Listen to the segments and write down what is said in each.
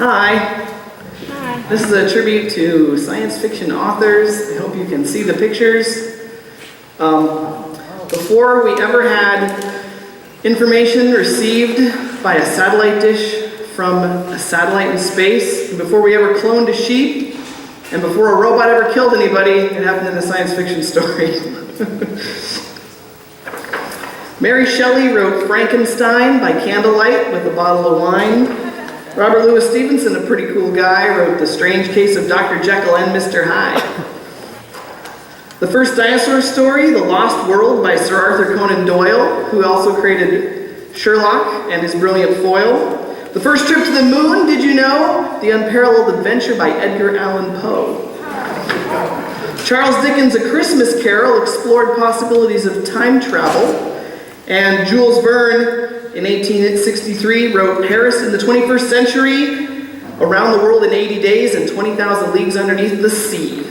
Hi. Hi. This is a tribute to science fiction authors. I hope you can see the pictures. Before we ever had information received by a satellite dish from a satellite in space, and before we ever cloned a sheep, and before a robot ever killed anybody, it happened in a science fiction story. Mary Shelley wrote Frankenstein by candlelight with a bottle of wine. Robert Louis Stevenson, a pretty cool guy, wrote The Strange Case of Dr. Jekyll and Mr. Hyde. The first dinosaur story, The Lost World by Sir Arthur Conan Doyle, who also created Sherlock and his brilliant foil. The first trip to the moon, did you know? The Unparalleled Adventure by Edgar Allan Poe. Charles Dickens' A Christmas Carol explored possibilities of time travel. And Jules Verne, in 1863, wrote Paris in the 21st Century, Around the World in 80 Days, and 20,000 Leagues Underneath the Sea.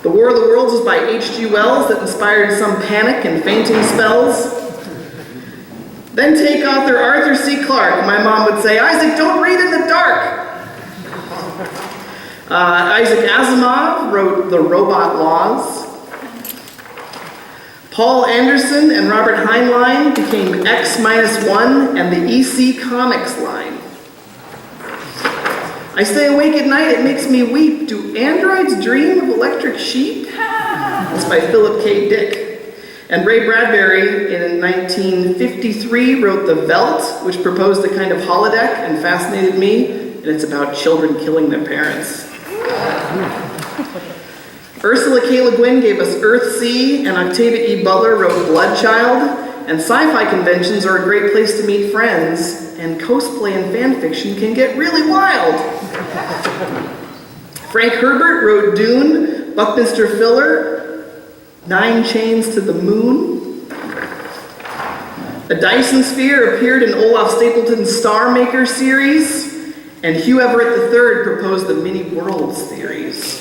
The War of the Worlds was by H.G. Wells that inspired some panic and fainting spells. Then take author Arthur C. Clarke. My mom would say, Isaac, don't read in the dark. Isaac Asimov wrote The Robot Laws. Paul Anderson and Robert Heinlein became X-1 and the EC Comics line. I stay awake at night, it makes me weep. Do androids dream of electric sheep? That's by Philip K. Dick. And Ray Bradbury in 1953 wrote The Veldt, which proposed a kind of holodeck and fascinated me, and it's about children killing their parents. Ursula K. Le Guin gave us Earthsea, and Octavia E. Butler wrote Bloodchild, and sci-fi conventions are a great place to meet friends, and cosplay and fan fiction can get really wild. Frank Herbert wrote Dune, Buckminster Fuller, 9 Chains to the Moon. A Dyson Sphere appeared in Olaf Stapleton's Star Maker series, and Hugh Everett III proposed the many worlds theories.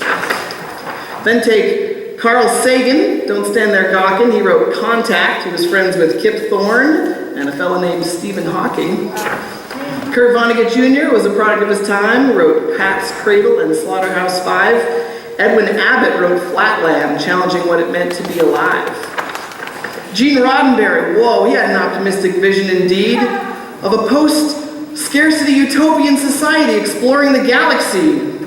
Then take Carl Sagan, don't stand there gawking. He wrote Contact. He was friends with Kip Thorne and a fellow named Stephen Hawking. Kurt Vonnegut Jr. was a product of his time, wrote Pat's Cradle and Slaughterhouse-5. Edwin Abbott wrote Flatland, challenging what it meant to be alive. Gene Roddenberry, whoa, he had an optimistic vision indeed, of a post-scarcity utopian society exploring the galaxy.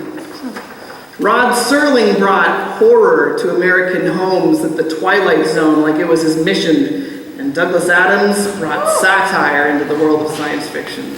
Rod Serling brought horror to American homes at the Twilight Zone like it was his mission, and Douglas Adams brought satire into the world of science fiction.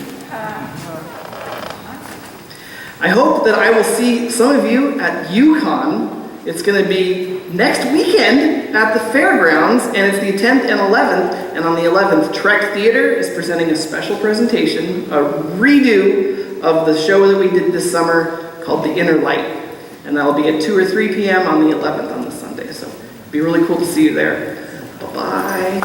I hope that I will see some of you at UConn. It's going to be next weekend at the fairgrounds, and it's the 10th and 11th, and on the 11th, Trek Theater is presenting a special presentation, a redo of the show that we did this summer called The Inner Light. And that'll be at 2 or 3 p.m. on the 11th on the Sunday. So it'd be really cool to see you there. Bye-bye.